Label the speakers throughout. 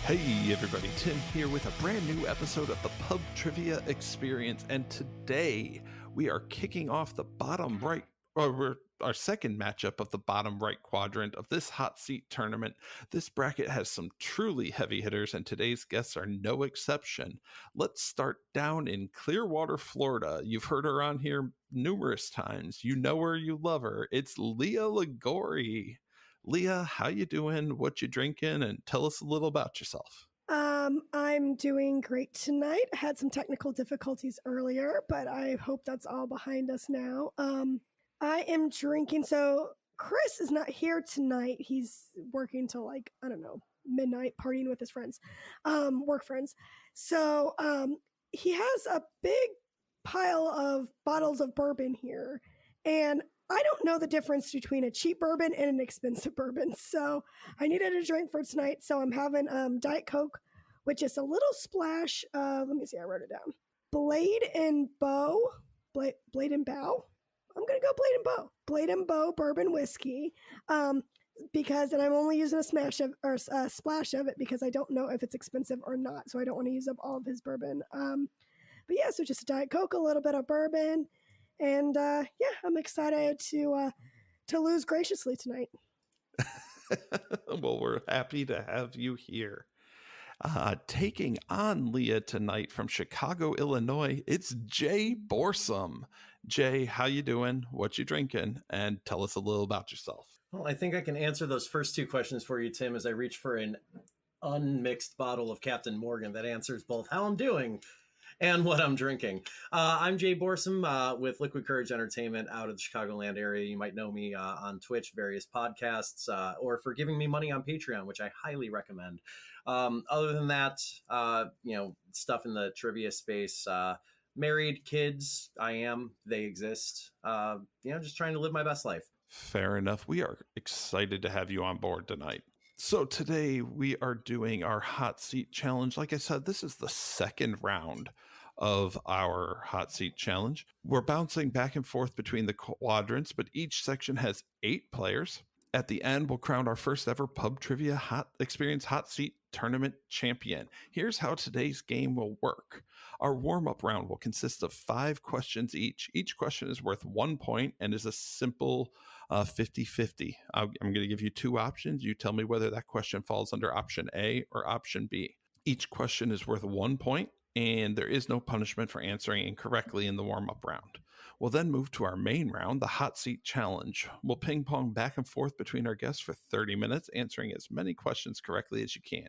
Speaker 1: Hey everybody, Tim here with a brand new episode of the PubTriviaExperience, and today we are kicking off the bottom right, our second matchup of the bottom right quadrant of this hot seat tournament. This bracket has some truly heavy hitters, and today's guests are no exception. Let's start down in Clearwater, Florida. You've heard her on here numerous times. You know her, you love her. It's Leah Ligori. Leah, how you doing? What you drinking? And tell us a little about yourself.
Speaker 2: I'm doing great tonight. I had some technical difficulties earlier, but I hope that's all behind us now. I am drinking. So Chris is not here tonight. He's working till midnight, partying with his friends, work friends. So he has a big pile of bottles of bourbon here, and I don't know the difference between a cheap bourbon and an expensive bourbon, so I needed a drink for tonight. So I'm having Diet Coke with just a little splash of, let me see, I wrote it down. Blade and Bow. I'm going to go Blade and Bow bourbon whiskey, because, and I'm only using a splash of it because I don't know if it's expensive or not, so I don't want to use up all of his bourbon. But yeah, so just a Diet Coke, a little bit of bourbon. And I'm excited to lose graciously tonight.
Speaker 1: Well, we're happy to have you here. Taking on Leah tonight from Chicago, Illinois, it's Jay Borsom. Jay, how you doing? What you drinking? And tell us a little about yourself.
Speaker 3: Well, I think I can answer those first two questions for you, Tim, as I reach for an unmixed bottle of Captain Morgan that answers both how I'm doing and what I'm drinking. I'm Jay Borsom with Liquid Kourage Entertainment out of the Chicagoland area. You might know me on Twitch, various podcasts, or for giving me money on Patreon, which I highly recommend. Other than that, stuff in the trivia space, married, kids, they exist. Just trying to live my best life.
Speaker 1: Fair enough. We are excited to have you on board tonight. So today we are doing our hot seat challenge. Like I said, this is the second round of our hot seat challenge. We're bouncing back and forth between the quadrants, but each section has 8 players. At the end, we'll crown our first ever Pub Trivia Experience hot seat tournament champion. Here's how today's game will work. Our warm-up round will consist of 5 questions each. Each question is worth 1 point and is a simple 50-50. I'm going to give you 2 options. You tell me whether that question falls under option A or option B. Each question is worth 1 point, and there is no punishment for answering incorrectly in the warm-up round. We'll then move to our main round, the hot seat challenge. We'll ping pong back and forth between our guests for 30 minutes, answering as many questions correctly as you can.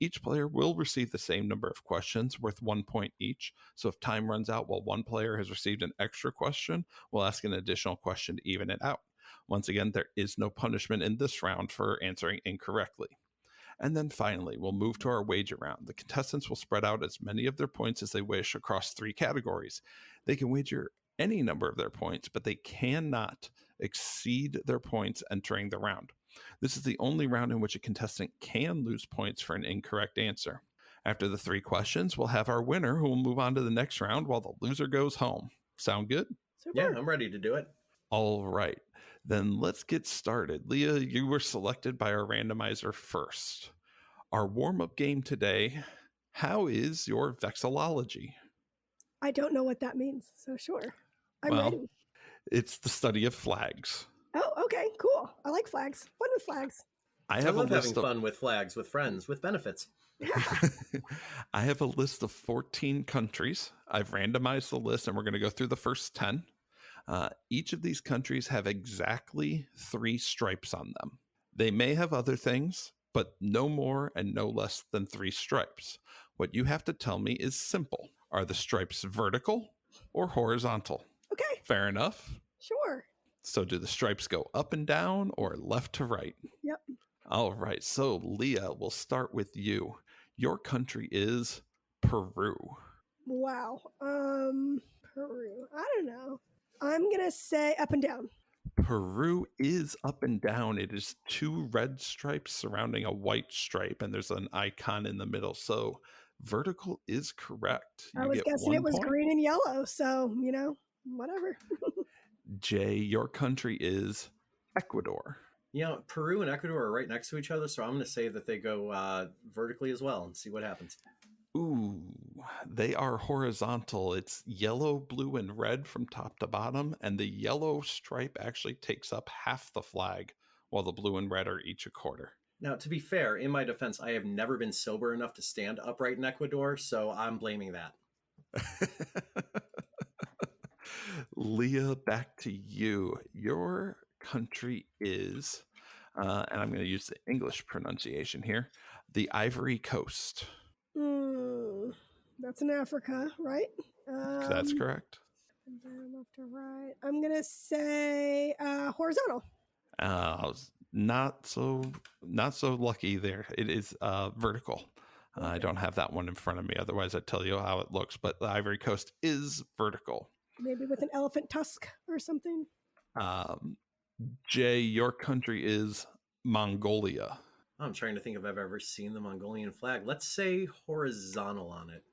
Speaker 1: Each player will receive the same number of questions, worth 1 point each. So if time runs out while one player has received an extra question, we'll ask an additional question to even it out. Once again, there is no punishment in this round for answering incorrectly. And then finally, we'll move to our wager round. The contestants will spread out as many of their points as they wish across 3 categories. They can wager any number of their points, but they cannot exceed their points entering the round. This is the only round in which a contestant can lose points for an incorrect answer. After the 3 questions, we'll have our winner who will move on to the next round while the loser goes home. Sound good?
Speaker 2: Super.
Speaker 3: Yeah, I'm ready to do it.
Speaker 1: All right, then let's get started. Leah, you were selected by our randomizer first. Our warm-up game today, how is your vexillology?
Speaker 2: I don't know what that means, so sure. I'm ready.
Speaker 1: It's the study of flags.
Speaker 2: Oh, okay, cool. I like flags. Fun with flags.
Speaker 3: I love having fun with flags, with friends, with benefits.
Speaker 1: I have a list of 14 countries. I've randomized the list, and we're going to go through the first 10. Each of these countries have exactly 3 stripes on them. They may have other things, but no more and no less than 3 stripes. What you have to tell me is simple. Are the stripes vertical or horizontal?
Speaker 2: Okay.
Speaker 1: Fair enough?
Speaker 2: Sure.
Speaker 1: So do the stripes go up and down or left to right?
Speaker 2: Yep.
Speaker 1: All right. So Leah, we'll start with you. Your country is Peru.
Speaker 2: Wow. Peru. I don't know. I'm going to say up and down.
Speaker 1: Peru is up and down. It is 2 red stripes surrounding a white stripe, and there's an icon in the middle. So vertical is correct.
Speaker 2: I was guessing it was green and yellow, so, whatever.
Speaker 1: Jay, your country is Ecuador.
Speaker 3: Peru and Ecuador are right next to each other, so I'm going to say that they go vertically as well and see what happens.
Speaker 1: Ooh, they are horizontal. It's yellow, blue, and red from top to bottom, and the yellow stripe actually takes up half the flag, while the blue and red are each a quarter.
Speaker 3: Now, to be fair, in my defense, I have never been sober enough to stand upright in Ecuador, so I'm blaming that.
Speaker 1: Leah, back to you. Your country is, and I'm going to use the English pronunciation here, the Ivory Coast.
Speaker 2: That's in Africa, right?
Speaker 1: That's correct.
Speaker 2: Left to right. I'm going to say horizontal.
Speaker 1: Not so lucky there. It is vertical. Okay. I don't have that one in front of me. Otherwise, I'd tell you how it looks. But the Ivory Coast is vertical.
Speaker 2: Maybe with an elephant tusk or something.
Speaker 1: Jay, your country is Mongolia.
Speaker 3: I'm trying to think if I've ever seen the Mongolian flag. Let's say horizontal on it.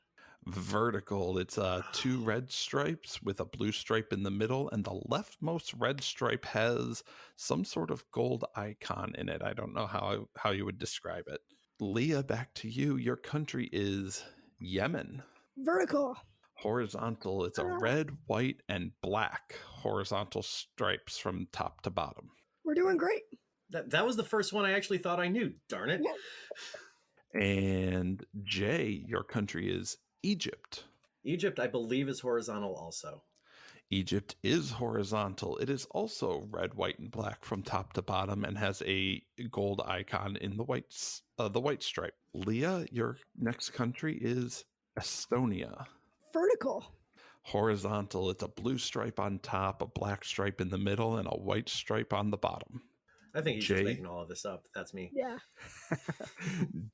Speaker 1: Vertical. It's two red stripes with a blue stripe in the middle, and the leftmost red stripe has some sort of gold icon in it. I don't know how you would describe it. Leah, back to you. Your country is Yemen.
Speaker 2: Vertical.
Speaker 1: Horizontal. It's a red, white, and black horizontal stripes from top to bottom.
Speaker 2: We're doing great.
Speaker 3: That was the first one I actually thought I knew. Darn it.
Speaker 1: And Jay, your country is Egypt.
Speaker 3: Egypt, I believe, is horizontal also.
Speaker 1: Egypt is horizontal. It is also red, white, and black from top to bottom and has a gold icon in the white stripe. Leah, your next country is Estonia.
Speaker 2: Vertical.
Speaker 1: Horizontal. It's a blue stripe on top, a black stripe in the middle, and a white stripe on the bottom.
Speaker 3: I think he's just making all of this up. That's me.
Speaker 2: Yeah.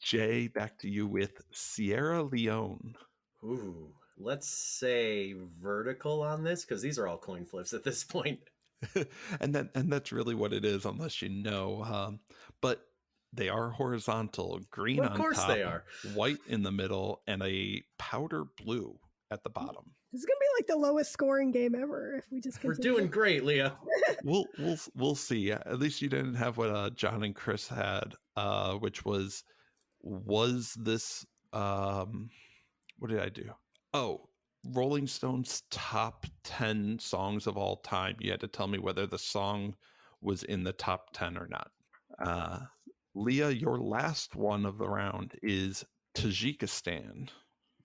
Speaker 1: Jay, back to you with Sierra Leone.
Speaker 3: Ooh, let's say vertical on this, because these are all coin flips at this point.
Speaker 1: and that's really what it is, unless you know. But they are horizontal, green on top. Of course they are. White in the middle, and a powder blue at the bottom.
Speaker 2: This is gonna be like the lowest scoring game ever if we just continue.
Speaker 3: We're doing great, Leah.
Speaker 1: We'll see. At least you didn't have what John and Chris had, which was this what did I do? Oh, Rolling Stone's top 10 songs of all time. You had to tell me whether the song was in the top 10 or not. Leah, your last one of the round is Tajikistan.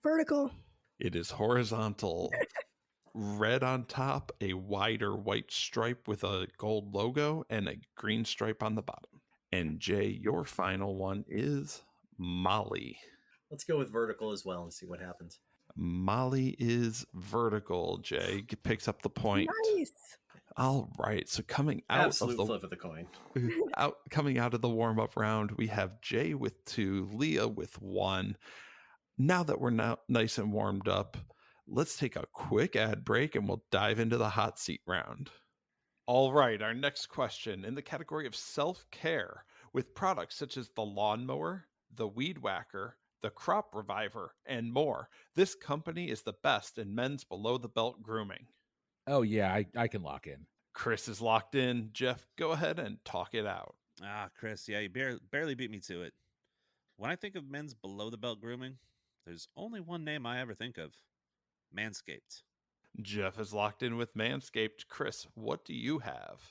Speaker 2: Vertical.
Speaker 1: It is horizontal. Red on top, a wider white stripe with a gold logo, and a green stripe on the bottom. And Jay, your final one is Mali.
Speaker 3: Let's go with vertical as well and see what happens.
Speaker 1: Mali is vertical. Jay picks up the point.
Speaker 2: Nice.
Speaker 1: All right. So coming out
Speaker 3: Absolute flip of the coin.
Speaker 1: Coming out of the warm-up round, we have Jay with 2, Leah with 1. Now that we're now nice and warmed up, let's take a quick ad break and we'll dive into the hot seat round. All right, our next question in the category of self-care with products such as the lawnmower, the weed whacker, the crop reviver, and more. This company is the best in men's below-the-belt grooming.
Speaker 4: Oh, yeah, I can lock in.
Speaker 1: Chris is locked in. Jeff, go ahead and talk it out.
Speaker 5: Chris, yeah, you barely beat me to it. When I think of men's below-the-belt grooming, there's only one name I ever think of. Manscaped.
Speaker 1: Jeff is locked in with Manscaped. Chris, what do you have?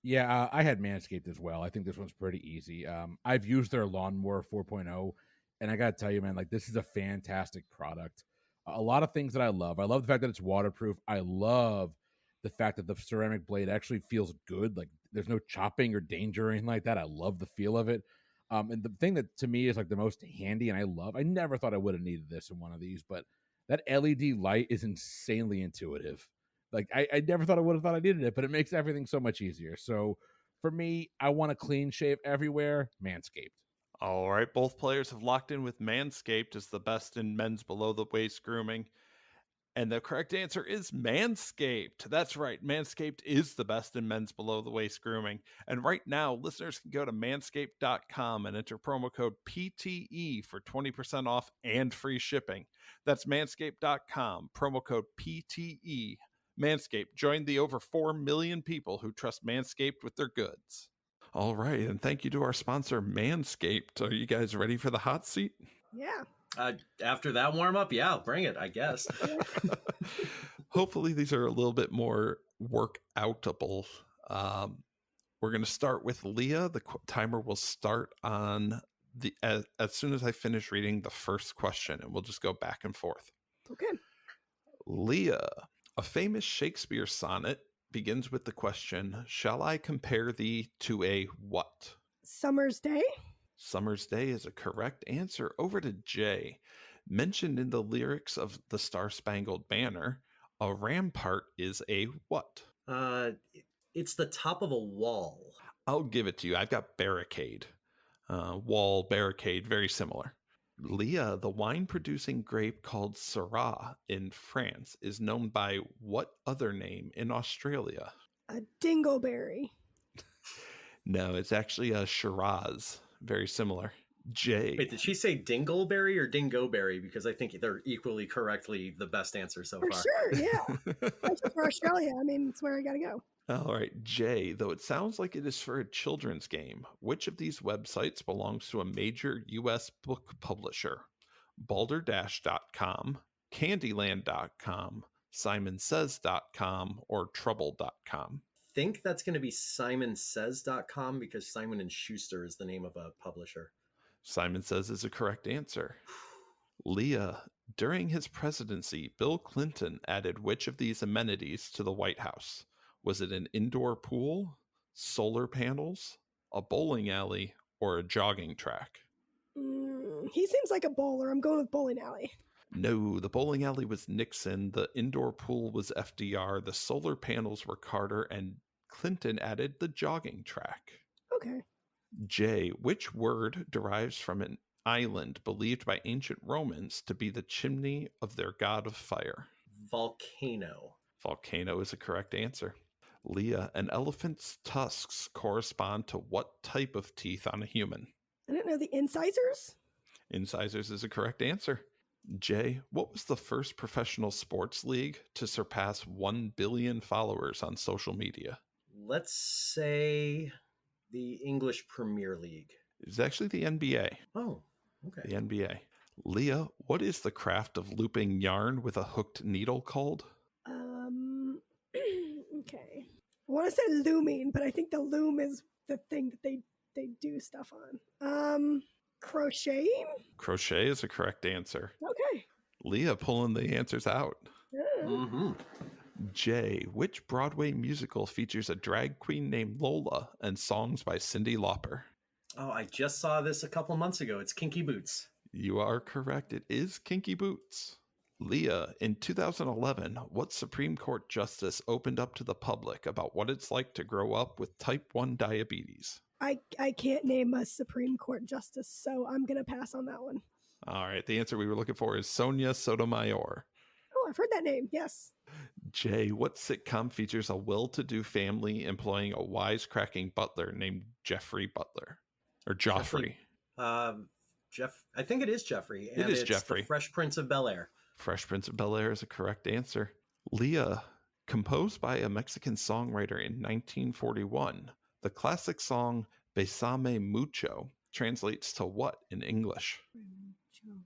Speaker 4: Yeah, I had Manscaped as well. I think this one's pretty easy. I've used their Lawnmower 4.0, and I got to tell you, man, like this is a fantastic product. A lot of things that I love. I love the fact that it's waterproof. I love the fact that the ceramic blade actually feels good. Like there's no chopping or danger or anything like that. I love the feel of it. And the thing that to me is like the most handy and I never thought I would have needed this in one of these, but that LED light is insanely intuitive. Like I never thought I needed it, but it makes everything so much easier. So for me, I want a clean shave everywhere. Manscaped.
Speaker 1: All right. Both players have locked in with Manscaped as the best in men's below the waist grooming. And the correct answer is Manscaped. That's right. Manscaped is the best in men's below the waist grooming. And right now, listeners can go to manscaped.com and enter promo code PTE for 20% off and free shipping. That's manscaped.com, promo code PTE. Manscaped, join the over 4 million people who trust Manscaped with their goods. All right. And thank you to our sponsor, Manscaped. Are you guys ready for the hot seat?
Speaker 2: Yeah.
Speaker 3: After that warm up, yeah, bring it, I guess.
Speaker 1: Hopefully, these are a little bit more workoutable. We're going to start with Leah. The timer will start on as soon as I finish reading the first question, and we'll just go back and forth.
Speaker 2: Okay.
Speaker 1: Leah, a famous Shakespeare sonnet begins with the question, shall I compare thee to a what?
Speaker 2: Summer's Day.
Speaker 1: Summer's Day is a correct answer. Over to Jay. Mentioned in the lyrics of the Star-Spangled Banner, a rampart is a what?
Speaker 3: It's the top of a wall.
Speaker 1: I'll give it to you. I've got barricade. Wall, barricade, very similar. Leah, the wine-producing grape called Syrah in France, is known by what other name in Australia?
Speaker 2: A dingleberry.
Speaker 1: No, it's actually a Shiraz. Very similar. Jay.
Speaker 3: Wait, did she say dingleberry or dingoberry? Because I think they're equally correctly the best answer so
Speaker 2: For
Speaker 3: far.
Speaker 2: sure, yeah. Especially for Australia. I mean, it's where I got to go.
Speaker 1: All right, Jay, though it sounds like it is for a children's game, which of these websites belongs to a major U.S. book publisher? Balderdash.com, Candyland.com, SimonSays.com, or Trouble.com?
Speaker 3: Think that's going to be SimonSays.com because Simon & Schuster is the name of a publisher.
Speaker 1: Simon Says is a correct answer. Leah, during his presidency, Bill Clinton added which of these amenities to the White House? Was it an indoor pool, solar panels, a bowling alley, or a jogging track?
Speaker 2: He seems like a bowler. I'm going with bowling alley.
Speaker 1: No, the bowling alley was Nixon, the indoor pool was FDR, the solar panels were Carter, and Clinton added the jogging track.
Speaker 2: Okay.
Speaker 1: Jay, which word derives from an island believed by ancient Romans to be the chimney of their god of fire?
Speaker 3: Volcano.
Speaker 1: Volcano is a correct answer. Leah, an elephant's tusks correspond to what type of teeth on a human?
Speaker 2: I don't know. The incisors?
Speaker 1: Incisors is a correct answer. Jay, what was the first professional sports league to surpass 1 billion followers on social media?
Speaker 3: Let's say the English Premier League.
Speaker 1: It's actually the NBA.
Speaker 3: Oh, okay.
Speaker 1: The NBA. Leah, what is the craft of looping yarn with a hooked needle called?
Speaker 2: Okay. I want to say looming, but I think the loom is the thing that they do stuff on. Crocheting?
Speaker 1: Crochet is a correct answer.
Speaker 2: Okay.
Speaker 1: Leah pulling the answers out.
Speaker 2: Yeah.
Speaker 3: Mm-hmm.
Speaker 1: Jay, which Broadway musical features a drag queen named Lola and songs by Cyndi Lauper?
Speaker 3: Oh, I just saw this a couple months ago. It's Kinky Boots.
Speaker 1: You are correct. It is Kinky Boots. Leah, in 2011, what Supreme Court justice opened up to the public about what it's like to grow up with type 1 diabetes?
Speaker 2: I can't name a Supreme Court justice, so I'm going to pass on that one.
Speaker 1: All right. The answer we were looking for is Sonia Sotomayor.
Speaker 2: Oh, I've heard that name. Yes.
Speaker 1: Jay, what sitcom features a well-to-do family employing a wisecracking butler named Jeffrey Butler? Or Joffrey?
Speaker 3: I think it is Jeffrey.
Speaker 1: And it is
Speaker 3: it's
Speaker 1: Jeffrey.
Speaker 3: The Fresh Prince of Bel-Air.
Speaker 1: Fresh Prince of Bel-Air is a correct answer. Leah, composed by a Mexican songwriter in 1941, the classic song Besame Mucho translates to what in English?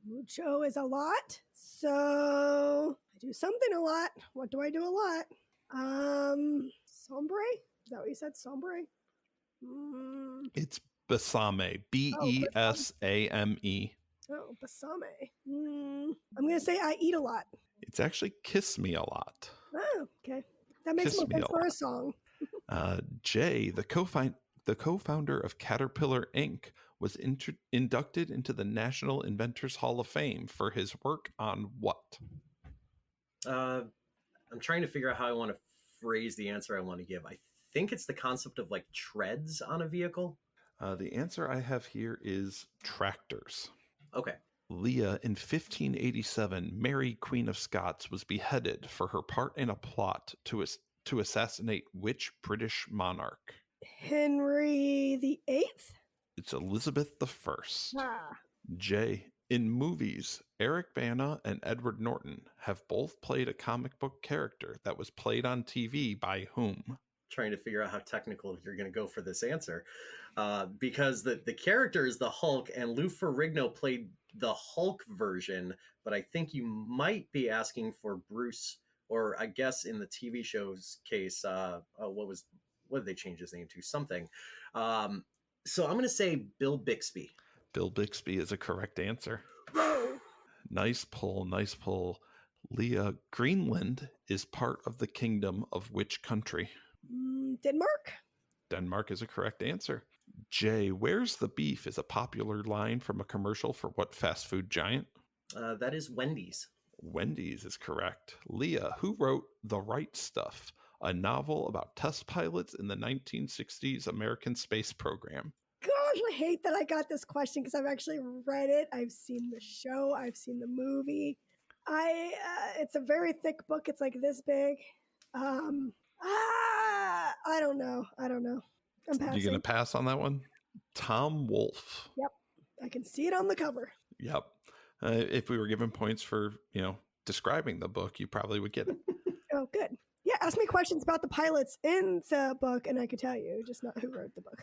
Speaker 2: Mucho is a lot. So I do something a lot. What do I do a lot? Sombre? Is that what you said? Sombre?
Speaker 1: It's Besame. Besame.
Speaker 2: Oh, Besame. I'm going to say I eat a lot.
Speaker 1: It's actually Kiss Me a Lot.
Speaker 2: Oh, okay. That makes
Speaker 1: Kiss
Speaker 2: more
Speaker 1: Me
Speaker 2: sense
Speaker 1: a
Speaker 2: for
Speaker 1: Lot.
Speaker 2: a song.
Speaker 1: Jay, the co-founder of Caterpillar Inc., was inducted into the National Inventors Hall of Fame for his work on what?
Speaker 3: I'm trying to figure out how I want to phrase the answer I want to give. I think it's the concept of like treads on a vehicle.
Speaker 1: The answer I have here is tractors.
Speaker 3: Okay.
Speaker 1: Leah, in 1587, Mary, Queen of Scots, was beheaded for her part in a plot to assassinate which British monarch?
Speaker 2: Henry VIII?
Speaker 1: It's Elizabeth I.
Speaker 2: Ah.
Speaker 1: Jay, in movies, Eric Bana and Edward Norton have both played a comic book character that was played on TV by whom?
Speaker 3: trying to figure out how technical you're going to go for this answer, because the character is the Hulk, and Lou Ferrigno played the Hulk version, but I think you might be asking for Bruce, or I guess in the TV show's case, what did they change his name to? Something. So I'm going to say Bill Bixby.
Speaker 1: Bill Bixby is a correct answer.
Speaker 2: Whoa.
Speaker 1: Nice pull, nice pull. Leah, Greenland is part of the kingdom of which country?
Speaker 2: Denmark?
Speaker 1: Denmark is a correct answer. Jay, where's the beef is a popular line from a commercial for what fast food giant?
Speaker 3: That is Wendy's.
Speaker 1: Wendy's is correct. Leah, who wrote The Right Stuff, a novel about test pilots in the 1960s American space program?
Speaker 2: Gosh, I hate that I got this question because I've actually read it. I've seen the show. I've seen the movie. It's a very thick book. It's like this big. I don't know. I'm passing.
Speaker 1: You gonna pass on that one? Tom Wolfe.
Speaker 2: Yep, I can see it on the cover.
Speaker 1: Yep. If we were given points for describing the book, you probably would get it.
Speaker 2: Oh, good. Yeah, ask me questions about the pilots in the book, and I could tell you, just not who wrote the book.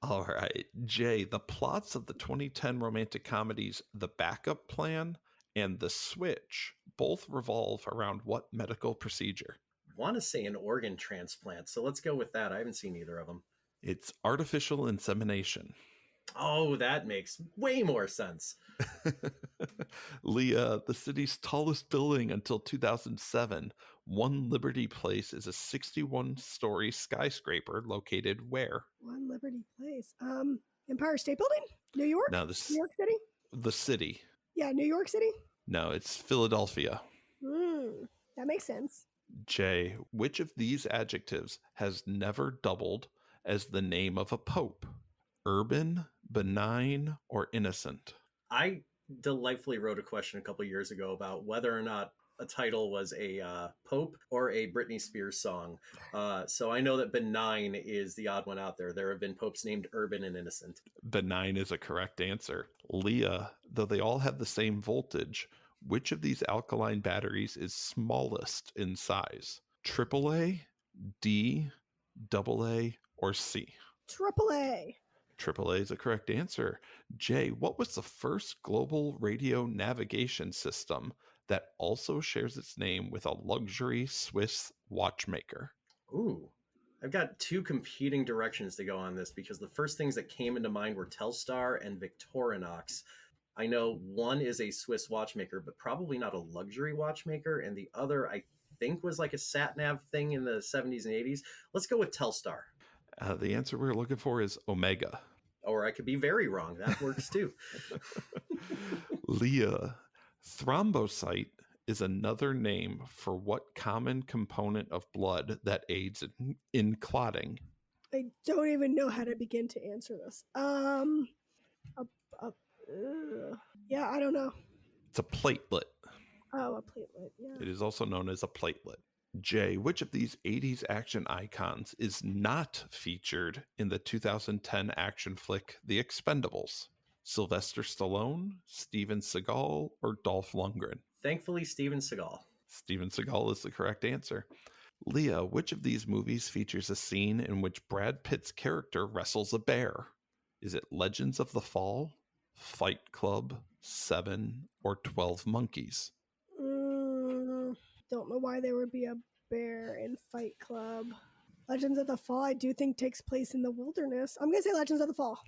Speaker 1: All right, Jay. The plots of the 2010 romantic comedies *The Backup Plan* and *The Switch* both revolve around what medical procedure?
Speaker 3: Want to say an organ transplant, so let's go with that. I haven't seen either of them.
Speaker 1: It's artificial insemination.
Speaker 3: Oh, that makes way more sense.
Speaker 1: Leah, the city's tallest building until 2007, One Liberty Place, is a 61-story skyscraper located where?
Speaker 2: One Liberty Place. Empire State Building? New York?
Speaker 1: No,
Speaker 2: New York City?
Speaker 1: The city.
Speaker 2: Yeah, New York City?
Speaker 1: No, it's Philadelphia.
Speaker 2: That makes sense.
Speaker 1: Jay, which of these adjectives has never doubled as the name of a pope? Urban, benign, or innocent?
Speaker 3: I delightfully wrote a question a couple years ago about whether or not a title was a Pope or a Britney Spears song. So I know that benign is the odd one out there. There have been popes named Urban and Innocent.
Speaker 1: Benign is a correct answer. Leah, though they all have the same voltage, which of these alkaline batteries is smallest in size? AAA, D, AA, or C?
Speaker 2: AAA.
Speaker 1: AAA is a correct answer. Jay, what was the first global radio navigation system that also shares its name with a luxury Swiss watchmaker?
Speaker 3: Ooh, I've got two competing directions to go on this because the first things that came into mind were Telstar and Victorinox. I know one is a Swiss watchmaker, but probably not a luxury watchmaker. And the other, I think, was like a sat-nav thing in the 70s and 80s. Let's go with Telstar.
Speaker 1: The answer we're looking for is Omega.
Speaker 3: Or I could be very wrong. That works too.
Speaker 1: Leah, thrombocyte is another name for what common component of blood that aids in clotting?
Speaker 2: I don't even know how to begin to answer this. Yeah, I don't know.
Speaker 1: It's a platelet.
Speaker 2: Oh, a platelet. Yeah.
Speaker 1: It is also known as a platelet. Jay, which of these 80s action icons is not featured in the 2010 action flick The Expendables? Sylvester Stallone, Steven Seagal, or Dolph Lundgren?
Speaker 3: Thankfully, Steven Seagal.
Speaker 1: Steven Seagal is the correct answer. Leah, which of these movies features a scene in which Brad Pitt's character wrestles a bear? Is it Legends of the Fall, Fight Club, 7, or 12 Monkeys?
Speaker 2: Don't know why there would be a bear in Fight Club. Legends of the Fall, I do think takes place in the wilderness. I'm going to say Legends of the Fall.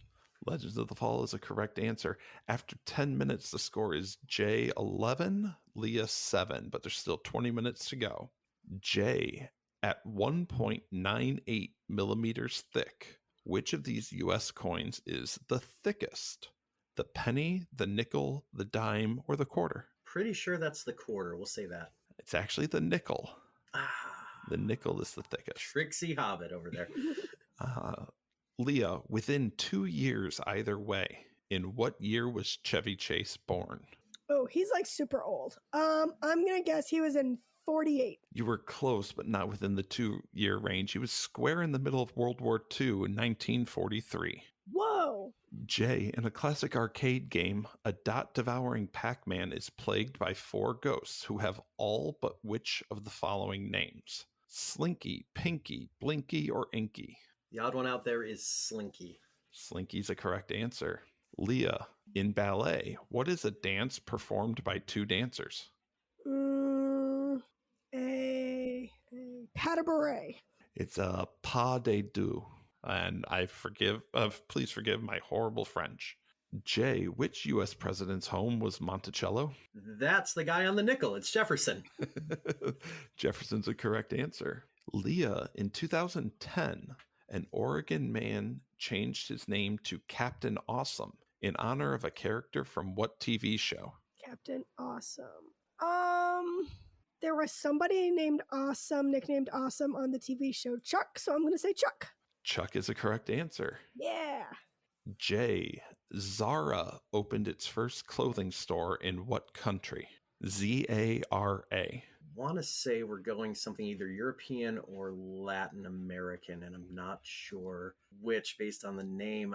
Speaker 1: Legends of the Fall is a correct answer. After 10 minutes, the score is Jay 11, Leah 7, but there's still 20 minutes to go. Jay, at 1.98 millimeters thick, which of these U.S. coins is the thickest? The penny, the nickel, the dime, or the quarter?
Speaker 3: Pretty sure that's the quarter. We'll say that.
Speaker 1: It's actually the nickel. The nickel is the thickest.
Speaker 3: Trixie Hobbit over there.
Speaker 1: Leah, within 2 years either way, in what year was Chevy Chase born?
Speaker 2: Oh, he's like super old. I'm going to guess he was in 48.
Speaker 1: You were close, but not within the 2-year range. He was square in the middle of World War II in 1943.
Speaker 2: Whoa.
Speaker 1: Jay, in a classic arcade game, a dot-devouring Pac-Man is plagued by 4 ghosts who have all but which of the following names? Slinky, Pinky, Blinky, or Inky?
Speaker 3: The odd one out there is Slinky.
Speaker 1: Slinky's a correct answer. Leah, in ballet, what is a dance performed by two dancers?
Speaker 2: A pas de bourrée.
Speaker 1: It's a pas de deux. And please forgive my horrible French. Jay, which U.S. president's home was Monticello?
Speaker 3: That's the guy on the nickel. It's Jefferson.
Speaker 1: Jefferson's a correct answer. Leah, in 2010, an Oregon man changed his name to Captain Awesome in honor of a character from what TV show?
Speaker 2: Captain Awesome. There was somebody nicknamed Awesome on the TV show Chuck, so I'm going to say Chuck.
Speaker 1: Chuck is a correct answer.
Speaker 2: Yeah.
Speaker 1: Jay, Zara opened its first clothing store in what country? Zara.
Speaker 3: Want to say we're going something either European or Latin American, and I'm not sure which based on the name.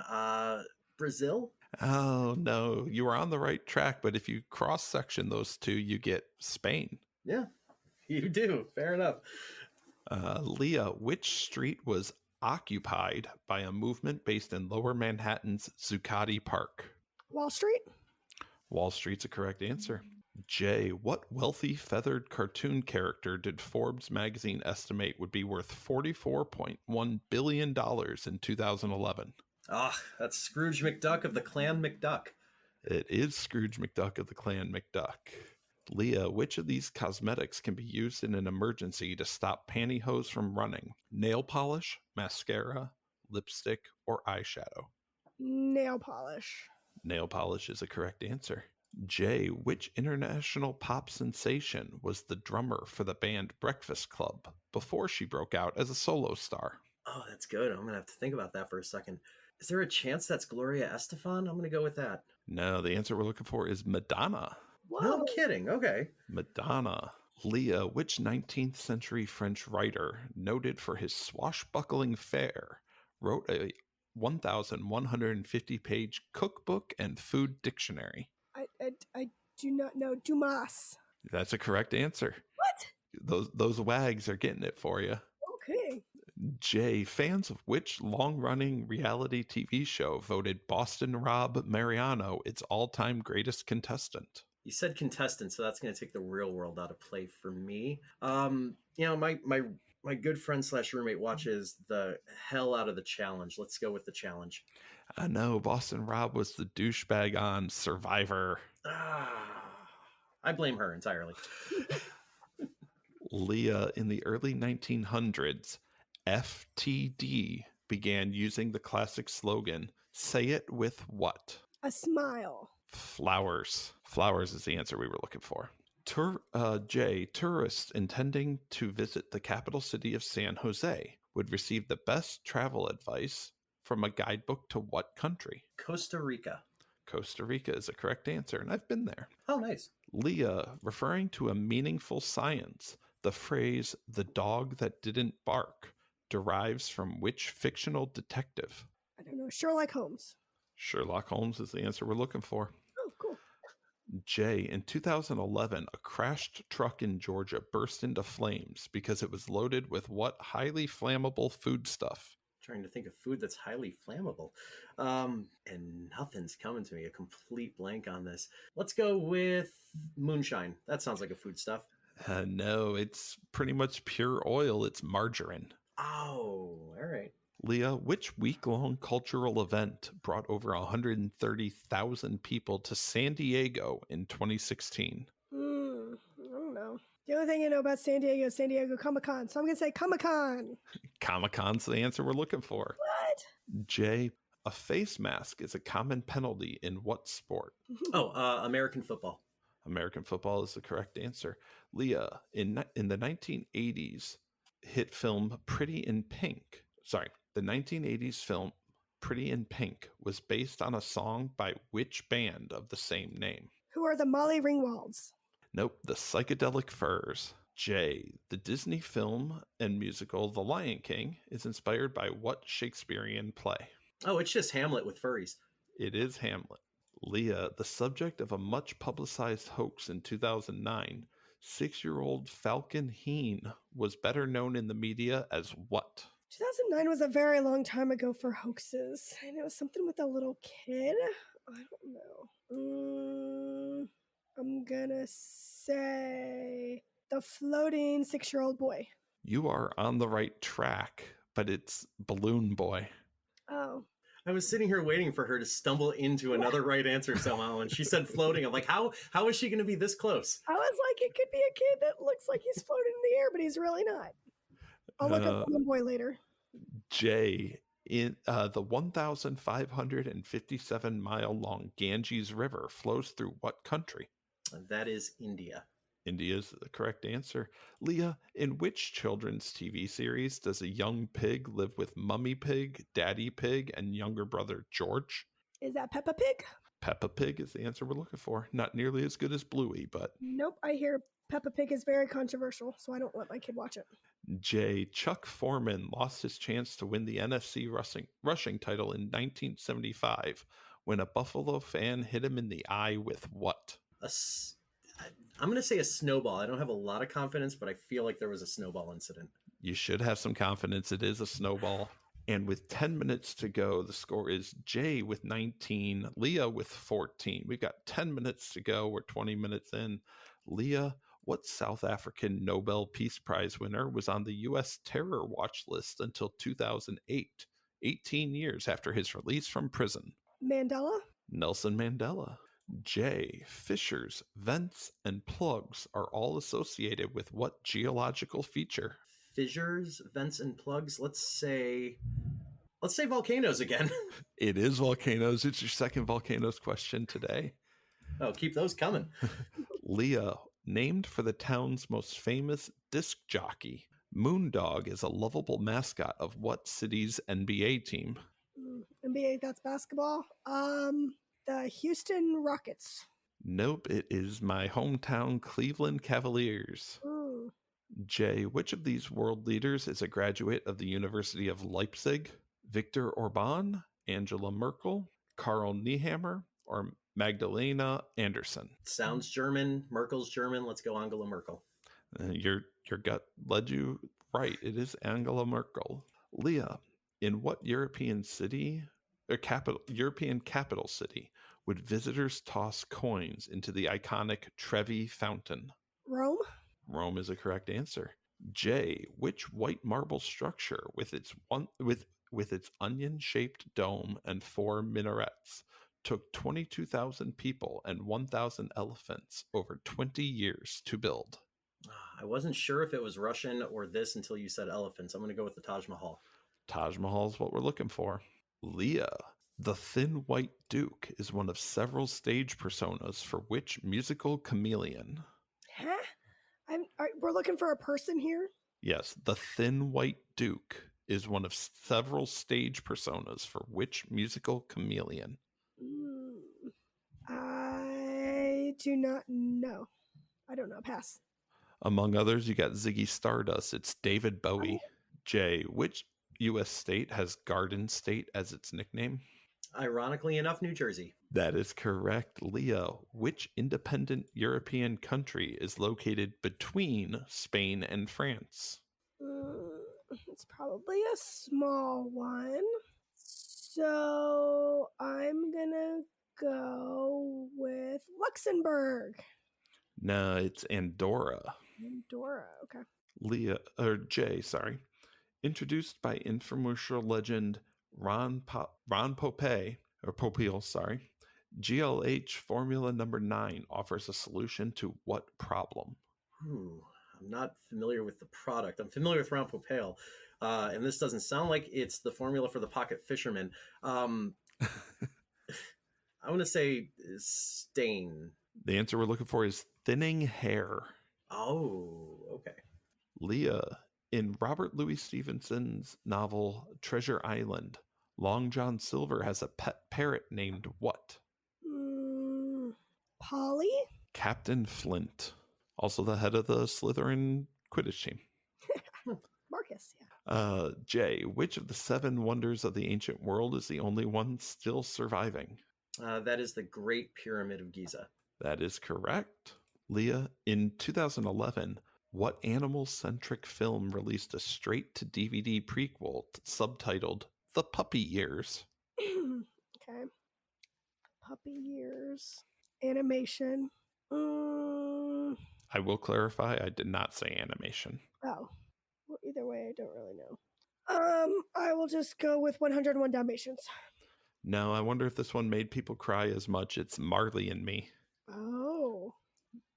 Speaker 3: Brazil?
Speaker 1: Oh, no, you were on the right track, but if you cross-section those two, you get Spain.
Speaker 3: Yeah, you do. Fair enough.
Speaker 1: Leah, which street was occupied by a movement based in Lower Manhattan's Zuccotti Park?
Speaker 2: Wall Street?
Speaker 1: Wall Street's a correct answer. Jay, what wealthy feathered cartoon character did Forbes magazine estimate would be worth $44.1 billion in 2011?
Speaker 3: That's Scrooge McDuck of the Clan McDuck.
Speaker 1: It is Scrooge McDuck of the Clan McDuck. Leah, which of these cosmetics can be used in an emergency to stop pantyhose from running? Nail polish, mascara, lipstick, or eyeshadow?
Speaker 2: Nail polish.
Speaker 1: Nail polish is a correct answer. Jay, which international pop sensation was the drummer for the band Breakfast Club before she broke out as a solo star?
Speaker 3: Oh, that's good. I'm going to have to think about that for a second. Is there a chance that's Gloria Estefan? I'm going to go with that.
Speaker 1: No, the answer we're looking for is Madonna.
Speaker 2: Whoa.
Speaker 3: No kidding. Okay.
Speaker 1: Madonna. Leah, which 19th century French writer, noted for his swashbuckling fare, wrote a 1,150-page cookbook and food dictionary?
Speaker 2: I do not know. Dumas.
Speaker 1: That's a correct answer.
Speaker 2: What?
Speaker 1: Those wags are getting it for you.
Speaker 2: Okay.
Speaker 1: Jay, fans of which long-running reality TV show voted Boston Rob Mariano its all-time greatest contestant?
Speaker 3: You said contestant, so that's going to take the real world out of play for me. My good friend / roommate watches the hell out of The Challenge. Let's go with The Challenge.
Speaker 1: I know, Boston Rob was the douchebag on Survivor.
Speaker 3: I blame her entirely.
Speaker 1: Leah, in the early 1900s, FTD began using the classic slogan, "Say it with what?"
Speaker 2: A smile.
Speaker 1: Flowers. Flowers is the answer we were looking for. Jay, tourists intending to visit the capital city of San Jose would receive the best travel advice from a guidebook to what country?
Speaker 3: Costa Rica.
Speaker 1: Costa Rica is a correct answer, and I've been there.
Speaker 3: Oh, nice.
Speaker 1: Leah, referring to a meaningful science, the phrase, "the dog that didn't bark," derives from which fictional detective?
Speaker 2: I don't know. Sherlock Holmes.
Speaker 1: Sherlock Holmes is the answer we're looking for.
Speaker 2: Oh, cool.
Speaker 1: Jay, in 2011, a crashed truck in Georgia burst into flames because it was loaded with what highly flammable foodstuff?
Speaker 3: Trying to think of food that's highly flammable. And nothing's coming to me. A complete blank on this. Let's go with moonshine. That sounds like a food stuff.
Speaker 1: No, it's pretty much pure oil. It's margarine.
Speaker 3: Oh, all right.
Speaker 1: Leah, which week-long cultural event brought over 130,000 people to San Diego in 2016?
Speaker 2: I don't know. The only thing I know about San Diego is San Diego Comic-Con, so I'm going to say Comic-Con.
Speaker 1: Comic-Con's the answer we're looking for.
Speaker 2: What?
Speaker 1: Jay, a face mask is a common penalty in what sport?
Speaker 3: American football.
Speaker 1: American football is the correct answer. Leah, in the 1980s hit film Pretty in Pink. The 1980s film Pretty in Pink was based on a song by which band of the same name?
Speaker 2: Who are the Molly Ringwalds?
Speaker 1: Nope, the Psychedelic Furs. Jay, the Disney film and musical The Lion King is inspired by what Shakespearean play?
Speaker 3: Oh, it's just Hamlet with furries.
Speaker 1: It is Hamlet. Leah, the subject of a much publicized hoax in 2009, 6-year-old Falcon Heen was better known in the media as what?
Speaker 2: 2009 was a very long time ago for hoaxes. And it was something with a little kid. I don't know. I'm gonna say the floating 6-year-old boy.
Speaker 1: You are on the right track, but it's Balloon Boy.
Speaker 2: Oh.
Speaker 3: I was sitting here waiting for her to stumble into another right answer somehow, and she said floating. I'm like, how is she going to be this close?
Speaker 2: I was like, it could be a kid that looks like he's floating in the air, but he's really not. I'll look up Balloon Boy later.
Speaker 1: Jay, in the 1,557-mile-long Ganges River flows through what country?
Speaker 3: That is India.
Speaker 1: India is the correct answer. Leah, in which children's TV series does a young pig live with Mummy Pig, Daddy Pig, and younger brother George?
Speaker 2: Is that Peppa Pig?
Speaker 1: Peppa Pig is the answer we're looking for. Not nearly as good as Bluey, but...
Speaker 2: Nope, I hear Peppa Pig is very controversial, so I don't let my kid watch it.
Speaker 1: Jay, Chuck Foreman lost his chance to win the NFC rushing title in 1975 when a Buffalo fan hit him in the eye with what?
Speaker 3: I'm going to say a snowball. I don't have a lot of confidence, but I feel like there was a snowball incident.
Speaker 1: You should have some confidence. It is a snowball. And with 10 minutes to go, the score is Jay with 19, Leah with 14. We've got 10 minutes to go. We're 20 minutes in. Leah, what South African Nobel Peace Prize winner was on the U.S. terror watch list until 2008, 18 years after his release from prison?
Speaker 2: Mandela?
Speaker 1: Nelson Mandela. Jay, fissures, vents, and plugs are all associated with what geological feature?
Speaker 3: Fissures, vents, and plugs. Let's say volcanoes again.
Speaker 1: It is volcanoes. It's your second volcanoes question today.
Speaker 3: Oh, keep those coming.
Speaker 1: Leah, named for the town's most famous disc jockey, Moondog is a lovable mascot of what city's NBA team?
Speaker 2: NBA, that's basketball. The Houston Rockets.
Speaker 1: Nope, it is my hometown Cleveland Cavaliers.
Speaker 2: Ooh.
Speaker 1: Jay, which of these world leaders is a graduate of the University of Leipzig? Viktor Orban, Angela Merkel, Karl Nehammer, or Magdalena Anderson?
Speaker 3: Sounds German. Merkel's German. Let's go Angela Merkel.
Speaker 1: Your gut led you right. It is Angela Merkel. Leah, in what European capital city would visitors toss coins into the iconic Trevi Fountain?
Speaker 2: Rome?
Speaker 1: Rome is a correct answer. Jay, which white marble structure with its onion-shaped dome and 4 minarets took 22,000 people and 1,000 elephants over 20 years to build?
Speaker 3: I wasn't sure if it was Russian or this until you said elephants. I'm going to go with the Taj Mahal.
Speaker 1: Taj Mahal is what we're looking for. Leah, the Thin White Duke is one of several stage personas for which musical chameleon?
Speaker 2: Huh? We're looking for a person here?
Speaker 1: Yes, the Thin White Duke is one of several stage personas for which musical chameleon?
Speaker 2: I do not know. I don't know. Pass.
Speaker 1: Among others, you got Ziggy Stardust. It's David Bowie. Jay, which U.S. state has Garden State as its nickname?
Speaker 3: Ironically enough, New Jersey.
Speaker 1: That is correct. Leah, which independent European country is located between Spain and France?
Speaker 2: It's probably a small one. So I'm going to go with Luxembourg.
Speaker 1: No, it's Andorra.
Speaker 2: Andorra, okay.
Speaker 1: Jay, sorry. Introduced by infomercial legend Ron Popeil, GLH Formula Number 9 offers a solution to what problem?
Speaker 3: I'm not familiar with the product. I'm familiar with Ron Popeil, and this doesn't sound like it's the formula for the pocket fisherman. I'm going to say stain.
Speaker 1: The answer we're looking for is thinning hair.
Speaker 3: Oh, okay.
Speaker 1: Leah, in Robert Louis Stevenson's novel Treasure Island, Long John Silver has a pet parrot named what?
Speaker 2: Polly?
Speaker 1: Captain Flint. Also the head of the Slytherin Quidditch team.
Speaker 2: Marcus, yeah.
Speaker 1: Jay, which of the 7 wonders of the ancient world is the only one still surviving?
Speaker 3: That is the Great Pyramid of Giza.
Speaker 1: That is correct. Leah, in 2011, what animal-centric film released a straight-to-DVD prequel subtitled The Puppy Years?
Speaker 2: Okay. Puppy years. Animation.
Speaker 1: I will clarify, I did not say animation.
Speaker 2: Oh. Well, either way, I don't really know. I will just go with 101 Dalmatians.
Speaker 1: No, I wonder if this one made people cry as much. It's Marley and Me.
Speaker 2: Oh.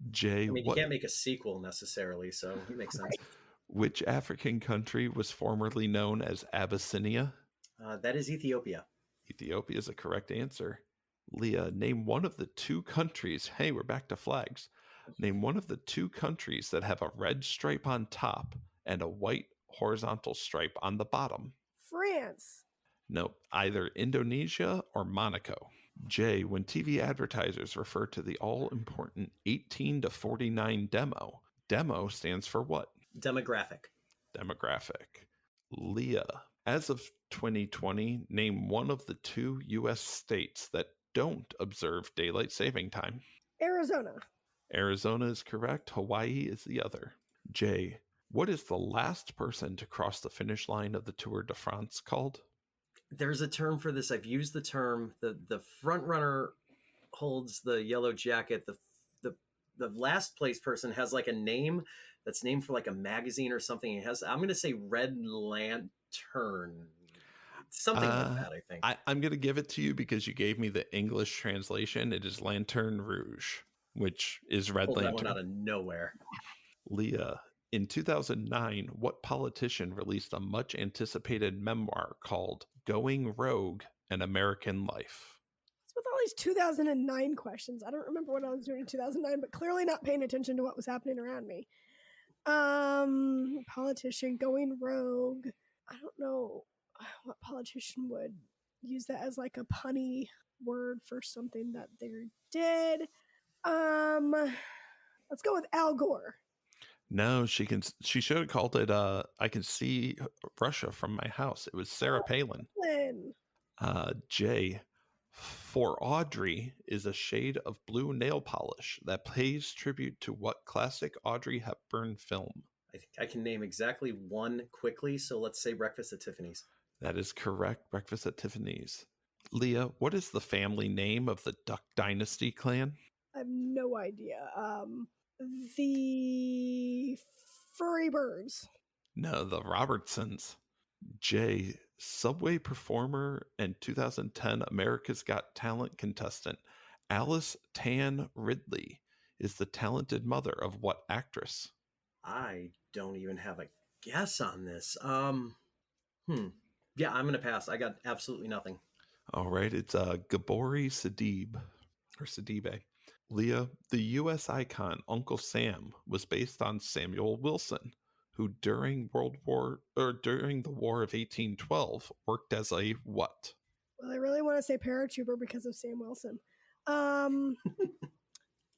Speaker 1: Jay,
Speaker 3: I mean, you
Speaker 1: what?
Speaker 3: can't make a sequel necessarily, so it makes sense.
Speaker 1: Which African country was formerly known as Abyssinia?
Speaker 3: That is Ethiopia.
Speaker 1: Ethiopia is a correct answer. Leah, name one of the two countries. Hey, we're back to flags. Name one of the two countries that have a red stripe on top and a white horizontal stripe on the bottom.
Speaker 2: France.
Speaker 1: Nope, either Indonesia or Monaco. Jay, when TV advertisers refer to the all-important 18 to 49 demo stands for what?
Speaker 3: Demographic.
Speaker 1: Demographic. Leah, as of 2020, name one of the two U.S. states that don't observe daylight saving time.
Speaker 2: Arizona.
Speaker 1: Arizona is correct. Hawaii is the other. Jay, what is the last person to cross the finish line of the Tour de France called?
Speaker 3: There's a term for this. I've used the term. The front runner holds the yellow jacket. The last place person has like a name that's named for like a magazine or something. It has. I'm going to say Red Lantern. Something like that, I think.
Speaker 1: I'm going to give it to you because you gave me the English translation. It is Lanterne Rouge, which is Red
Speaker 3: Pulled
Speaker 1: Lantern.
Speaker 3: that one out of nowhere.
Speaker 1: Leah, in 2009, what politician released a much anticipated memoir called Going Rogue, An American Life?
Speaker 2: What's with all these 2009 questions? I don't remember what I was doing in 2009, but clearly not paying attention to what was happening around me. Politician going rogue. I don't know what politician would use that as like a punny word for something that they did. Let's go with Al Gore.
Speaker 1: No, she should have called it I Can See Russia from My House. It was Sarah Palin. Jay, For Audrey is a shade of blue nail polish that pays tribute to what classic Audrey Hepburn film?
Speaker 3: I think I can name exactly one quickly. So let's say Breakfast at Tiffany's.
Speaker 1: That is correct. Breakfast at Tiffany's. Leah, what is the family name of the Duck Dynasty clan?
Speaker 2: I have no idea. The Furry Birds.
Speaker 1: No, the Robertsons. Jay, Subway performer and 2010 America's Got Talent contestant Alice Tan Ridley is the talented mother of what actress?
Speaker 3: I don't even have a guess on this. Yeah, I'm going to pass. I got absolutely nothing.
Speaker 1: All right, it's Gabori Sidibe, or Sidibe. Leah, the U.S. icon Uncle Sam was based on Samuel Wilson, who during the War of 1812 worked as a what?
Speaker 2: Well, I really want to say paratrooper because of Sam Wilson.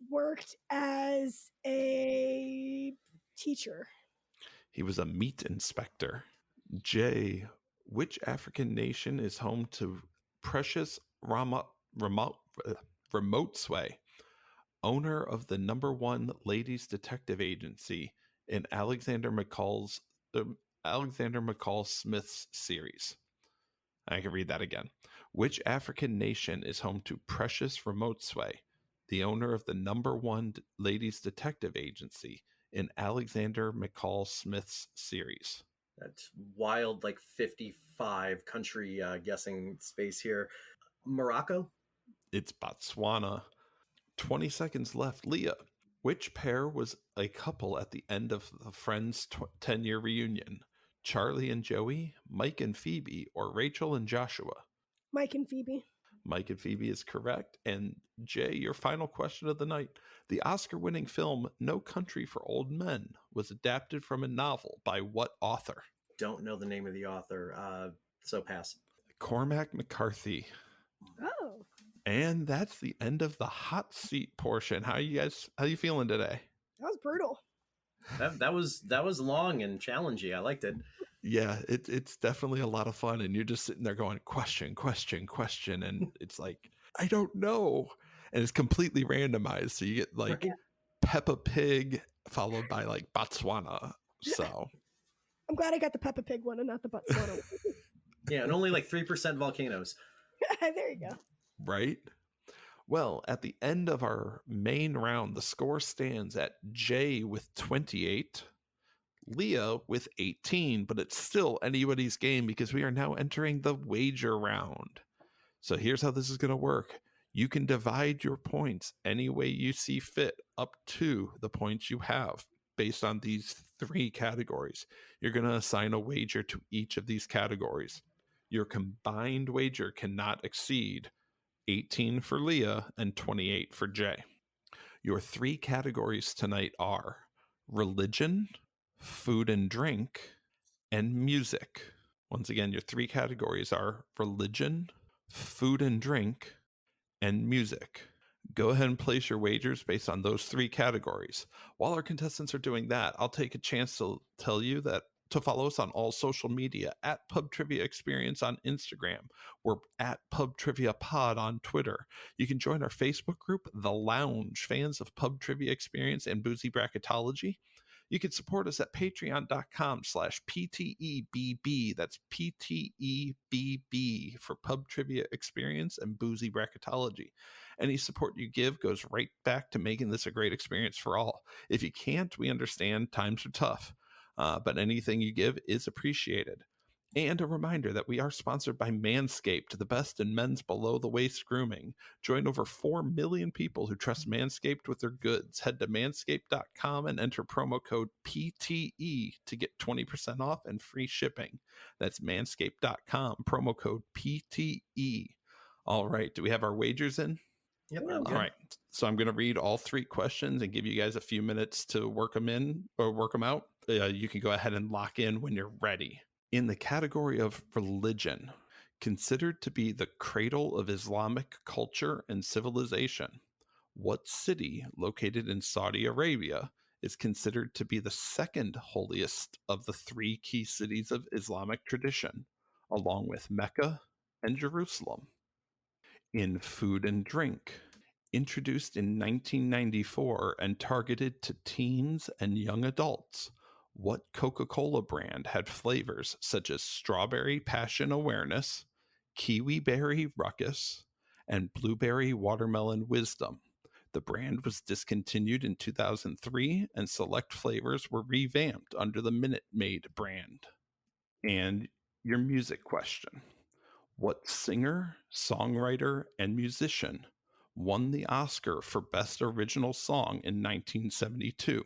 Speaker 2: Worked as a teacher.
Speaker 1: He was a meat inspector. Jay, which African nation is home to Precious Remote-Sway, owner of the #1 ladies detective agency in Alexander McCall Smith's series? I can read that again. Which African nation is home to Precious Remote-Sway, the owner of the #1 ladies detective agency in Alexander McCall Smith's series?
Speaker 3: That's wild, like 55 country guessing space here. Morocco?
Speaker 1: It's Botswana. 20 seconds left. Leah, which pair was a couple at the end of the Friends 10-year reunion? Charlie and Joey, Mike and Phoebe, or Rachel and Joshua?
Speaker 2: Mike and Phoebe.
Speaker 1: Mike and Phoebe is correct. And Jay, your final question of the night. The Oscar-winning film No Country for Old Men was adapted from a novel by what author?
Speaker 3: Don't know the name of the author, so pass.
Speaker 1: Cormac McCarthy.
Speaker 2: Oh.
Speaker 1: And that's the end of the hot seat portion. How you feeling today?
Speaker 2: That was brutal.
Speaker 3: That was long and challenging. I liked it.
Speaker 1: Yeah, it's definitely a lot of fun, and you're just sitting there going question, and it's like, I don't know, and it's completely randomized, so you get like Peppa Pig, followed by like Botswana. So
Speaker 2: I'm glad I got the Peppa Pig one and not the Botswana one.
Speaker 3: Yeah, and only like 3% volcanoes.
Speaker 2: There you go.
Speaker 1: right? Well, at the end of our main round, the score stands at Jay with 28, Leah with 18, but it's still anybody's game because we are now entering the wager round. So here's how this is going to work. You can divide your points any way you see fit up to the points you have based on these 3 categories. You're going to assign a wager to each of these categories. Your combined wager cannot exceed 18 for Leah and 28 for Jay. Your 3 categories tonight are religion, food and drink, and music. Once again, your 3 categories are religion, food and drink, and music. Go ahead and place your wagers based on those 3 categories. While our contestants are doing that, I'll take a chance to tell you that to follow us on all social media at PubTriviaExperience on Instagram. We're at PubTriviaPod on Twitter. You can join our Facebook group, The Lounge, fans of Pub Trivia Experience and Boozy Bracketology. You can support us at patreon.com/PTEBB. That's PTEBB for Pub Trivia Experience and Boozy Bracketology. Any support you give goes right back to making this a great experience for all. If you can't, we understand times are tough, but anything you give is appreciated. And a reminder that we are sponsored by Manscaped, the best in men's below-the-waist grooming. Join over 4 million people who trust Manscaped with their goods. Head to manscaped.com and enter promo code PTE to get 20% off and free shipping. That's manscaped.com, promo code PTE. All right, do we have our wagers in?
Speaker 3: Yep.
Speaker 2: All
Speaker 3: Okay.
Speaker 1: All right, so I'm going to read all 3 questions and give you guys a few minutes to work them in or work them out. You can go ahead and lock in when you're ready. In the category of religion, considered to be the cradle of Islamic culture and civilization, what city located in Saudi Arabia is considered to be the second holiest of the 3 key cities of Islamic tradition, along with Mecca and Jerusalem? In food and drink, introduced in 1994 and targeted to teens and young adults, what Coca-Cola brand had flavors such as Strawberry Passion Awareness, Kiwi Berry Ruckus, and Blueberry Watermelon Wisdom? The brand was discontinued in 2003 and select flavors were revamped under the Minute Maid brand. And your music question. What singer, songwriter, and musician won the Oscar for Best Original Song in 1972?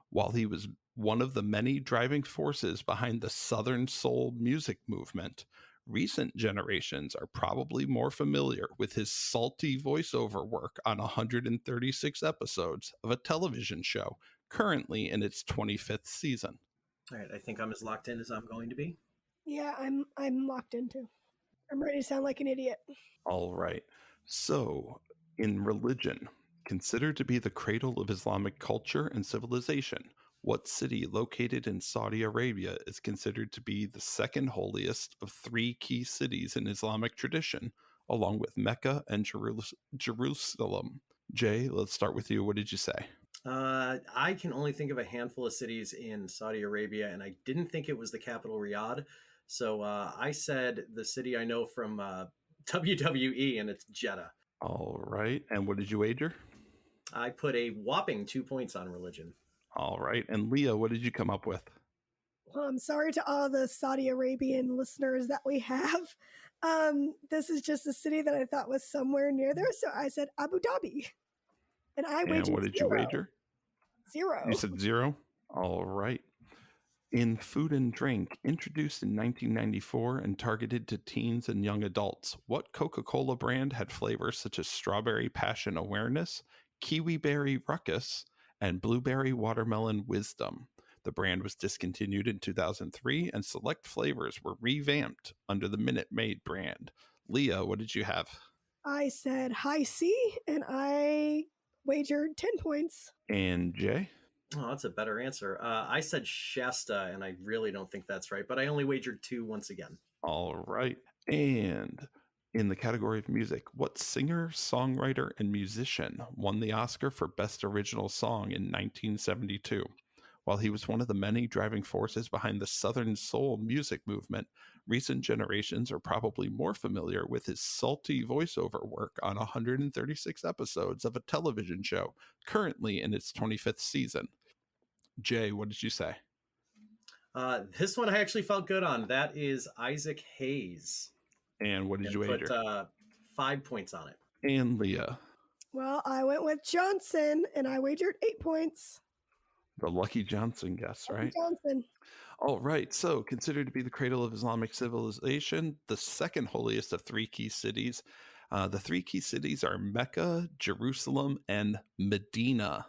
Speaker 1: While he was one of the many driving forces behind the Southern Soul music movement, recent generations are probably more familiar with his salty voiceover work on 136 episodes of a television show currently in its 25th season.
Speaker 3: All right. I think I'm as locked in as I'm going to be.
Speaker 2: Yeah, I'm locked into. I'm ready to sound like an idiot.
Speaker 1: All right. So, in religion, considered to be the cradle of Islamic culture and civilization, what city located in Saudi Arabia is considered to be the second holiest of 3 key cities in Islamic tradition, along with Mecca and Jerusalem? Jay, let's start with you. What did you say?
Speaker 3: I can only think of a handful of cities in Saudi Arabia, and I didn't think it was the capital, Riyadh. So I said the city I know from WWE, and it's Jeddah.
Speaker 1: All right. And what did you wager?
Speaker 3: I put a whopping 2 points on religion.
Speaker 1: All right. And Leah, what did you come up with?
Speaker 2: Well, I'm sorry to all the Saudi Arabian listeners that we have. This is just a city that I thought was somewhere near there, so I said Abu Dhabi. And I wagered
Speaker 1: And what did you wager?
Speaker 2: 0.
Speaker 1: You said 0? All right. In food and drink, introduced in 1994 and targeted to teens and young adults, what Coca-Cola brand had flavors such as Strawberry Passion Awareness, Kiwi Berry Ruckus, and Blueberry Watermelon Wisdom? The brand was discontinued in 2003 and select flavors were revamped under the Minute Maid brand. Leah, what did you have?
Speaker 2: I said High C, and I wagered 10 points.
Speaker 1: And Jay?
Speaker 3: Oh, that's a better answer. I said Shasta, and I really don't think that's right, but I only wagered 2 once again.
Speaker 1: All right. And In the category of music, what singer, songwriter, and musician won the Oscar for Best Original Song in 1972? While he was one of the many driving forces behind the Southern Soul music movement, recent generations are probably more familiar with his salty voiceover work on 136 episodes of a television show currently in its 25th season. Jay, what did you say?
Speaker 3: This one I actually felt good on. That is Isaac Hayes.
Speaker 1: And what did you wager?
Speaker 3: Put 5 points on it.
Speaker 1: And Leah?
Speaker 2: Well, I went with Johnson, and I wagered 8 points.
Speaker 1: The Lucky Johnson guess, right?
Speaker 2: Johnson.
Speaker 1: All right. So, considered to be the cradle of Islamic civilization, the second holiest of 3 key cities. The 3 key cities are Mecca, Jerusalem, and Medina.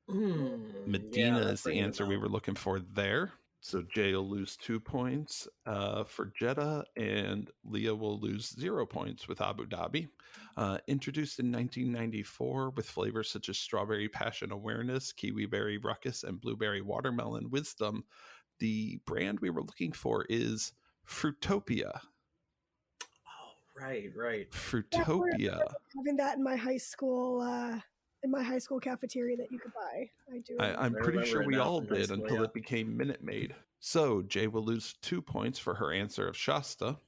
Speaker 1: Medina is the answer we were looking for there. So Jay will lose 2 points for Jeddah, and Leah will lose 0 points with Abu Dhabi. Introduced in 1994 with flavors such as Strawberry Passion Awareness, Kiwi Berry Ruckus, and Blueberry Watermelon Wisdom, the brand we were looking for is Fruitopia.
Speaker 3: Oh, right.
Speaker 1: Fruitopia.
Speaker 2: Having that in my high school cafeteria that you could buy.
Speaker 1: I'm pretty sure we all did until it became Minute Maid. So Jay will lose 2 points for her answer of Shasta,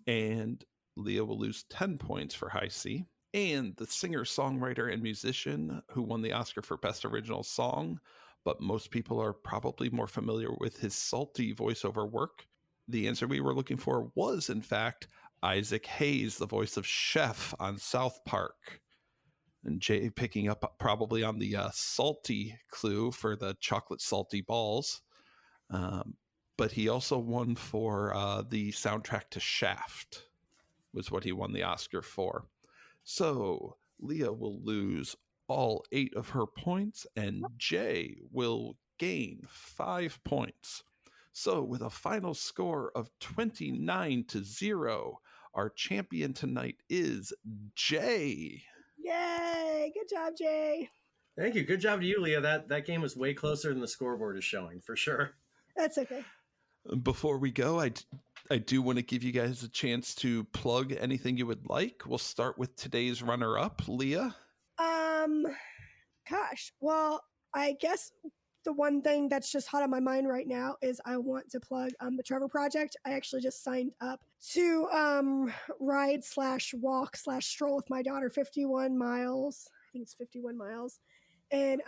Speaker 1: and Leah will lose 10 points for High C. And the singer, songwriter, and musician who won the Oscar for Best Original Song, but most people are probably more familiar with his salty voiceover work. The answer we were looking for was, in fact, Isaac Hayes, the voice of Chef on South Park. And Jay picking up probably on the salty clue for the chocolate salty balls. But he also won for the soundtrack to Shaft, was what he won the Oscar for. So Leah will lose all 8 of her points, and Jay will gain 5 points. So with a final score of 29-0, our champion tonight is Jay.
Speaker 2: Yay! Good job, Jay.
Speaker 3: Thank you. Good job to you, Leah. That game was way closer than the scoreboard is showing, for sure.
Speaker 2: That's okay.
Speaker 1: Before we go, I do want to give you guys a chance to plug anything you would like. We'll start with today's runner-up, Leah.
Speaker 2: Gosh. Well, I guess the one thing that's just hot on my mind right now is I want to plug the Trevor Project. I actually just signed up to ride/walk/stroll with my daughter 51 miles. I think it's 51 miles. And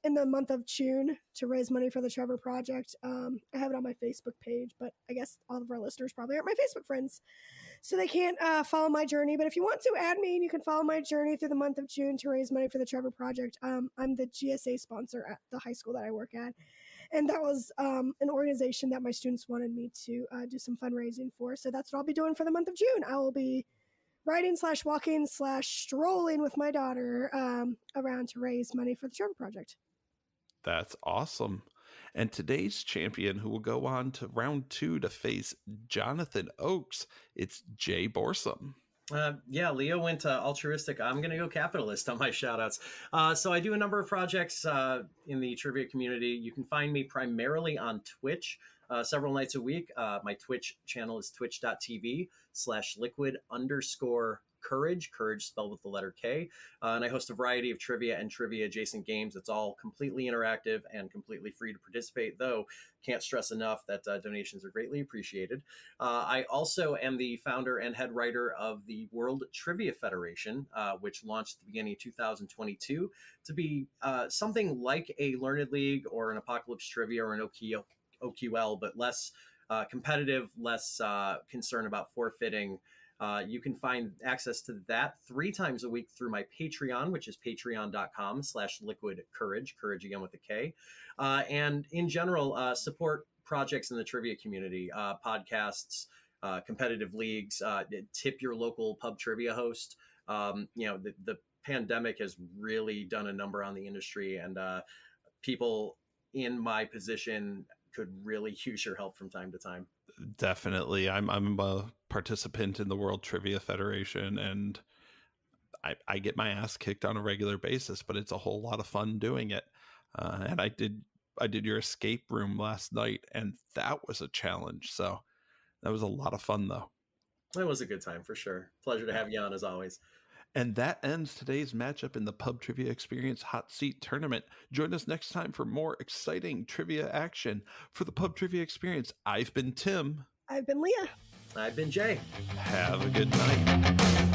Speaker 2: in the month of June to raise money for the Trevor Project. I have it on my Facebook page, but I guess all of our listeners probably aren't my Facebook friends, so they can't follow my journey. But if you want to add me, and you can follow my journey through the month of June to raise money for the Trevor Project. I'm the GSA sponsor at the high school that I work at, and that was an organization that my students wanted me to do some fundraising for. So that's what I'll be doing for the month of June. I will be riding/walking/strolling with my daughter around to raise money for the Trevor Project.
Speaker 1: That's awesome. And today's champion, who will go on to round 2 to face Jonathan Oakes, it's Jay Borsom.
Speaker 3: Yeah, Leah went altruistic. I'm going to go capitalist on my shout-outs. So I do a number of projects in the trivia community. You can find me primarily on Twitch several nights a week. My Twitch channel is twitch.tv/liquid_courage, courage spelled with the letter K. And I host a variety of trivia and trivia adjacent games. It's all completely interactive and completely free to participate, though can't stress enough that donations are greatly appreciated. I also am the founder and head writer of the World Trivia Federation, which launched at the beginning of 2022 to be something like a Learned League or an Apocalypse Trivia or an OQL, but less competitive, less concern about forfeiting. You can find access to that 3 times a week through my Patreon, which is patreon.com/liquidcourage, courage again with a K. And in general, support projects in the trivia community, podcasts, competitive leagues, tip your local pub trivia host. The pandemic has really done a number on the industry, and people in my position could really use your help from time to time.
Speaker 1: Definitely. I'm a participant in the World Trivia Federation, and I get my ass kicked on a regular basis, but it's a whole lot of fun doing it. And I did your escape room last night, and that was a challenge. So that was a lot of fun, though.
Speaker 3: It was a good time for sure. Pleasure to have you on as always.
Speaker 1: And that ends today's matchup in the Pub Trivia Experience Hot Seat Tournament. Join us next time for more exciting trivia action. For the Pub Trivia Experience, I've been Tim.
Speaker 2: I've been Leah.
Speaker 3: I've been Jay.
Speaker 1: Have a good night.